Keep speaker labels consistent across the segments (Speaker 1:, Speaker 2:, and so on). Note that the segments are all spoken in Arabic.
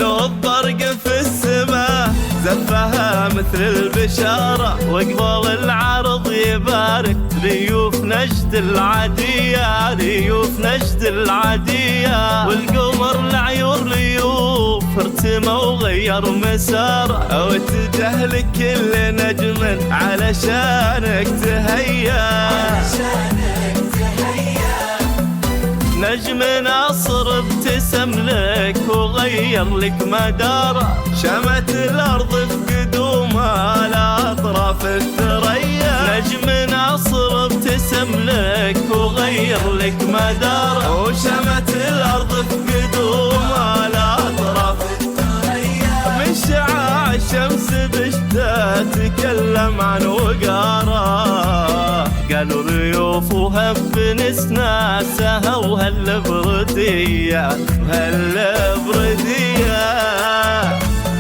Speaker 1: البرق في السماء زفها مثل البشارة، وقبل العرض يبارك ريوف نجد العادية، ريوف نجد العادية. والقمر لعيون ريوف ارتمى وغير مساره، واتجه لكل نجم علشانك تهيا، نجم ناصر ابتسم لك وغير لك مداره، شمت الارض في قدومه على اطراف الثريا. نجم ناصر ابتسم لك وغير لك مداره، وشمت الارض في قدومه على اطراف الثريا. من شعاع الشمس بشتى تكلم عن وقاره، قالوا ريوف وهب نسناسها وهالبردية وهالبردية.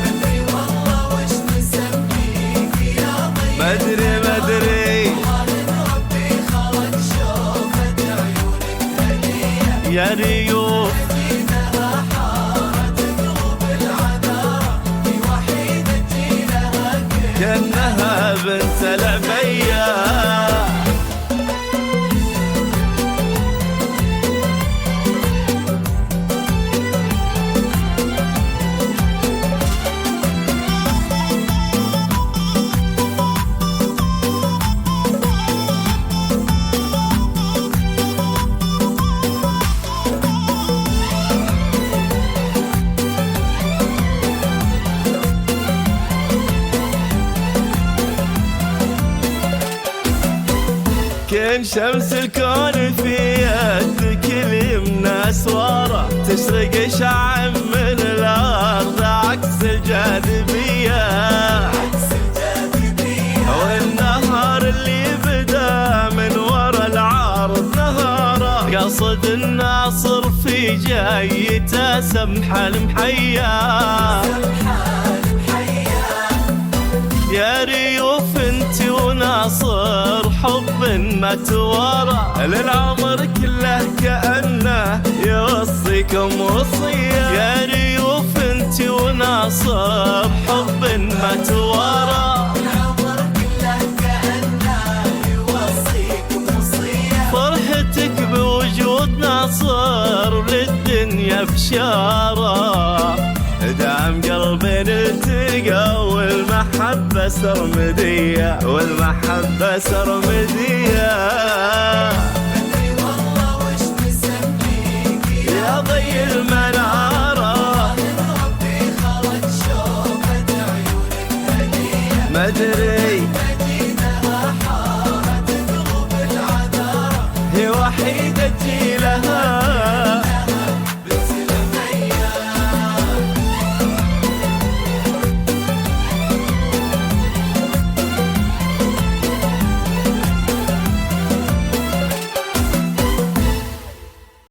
Speaker 2: مدري والله وش نسميك يا ضيف،
Speaker 1: مدري
Speaker 2: والد ربي خلق شوفة عيونك هدية.
Speaker 1: يا ريوف
Speaker 2: مدينة حارة قلوب العذارى، في وحيدة جيلها
Speaker 1: كأنها بنت العبية. كان شمس الكون في يدك اليمنى اسواره، تشرق شعاع من الارض عكس الجاذبيه، والنهار اللي بدا من ورا العرض نهاره، قصد الناصر في جايته سمحه المحيا. يا ريوف انت وناصر حب ما توارى، للعمر كله كأنه يوصيكم وصية. يا ريوف انت وناصر حب ما توارى،
Speaker 2: العمر كله كأنه يوصيكم وصية.
Speaker 1: فرحتك بوجود ناصر للدنيا بشارة، دعم قلبين التقى والمحبة سرمدية، والمحبة سرمدية.
Speaker 2: مدري والله وش نسميك
Speaker 1: يا ضي المنارة،
Speaker 2: والد ربي خلق شوفة عيونك هدية.
Speaker 1: مدري
Speaker 2: مدينة حارة قلوب العذارى،
Speaker 1: هي وحيدة جيلها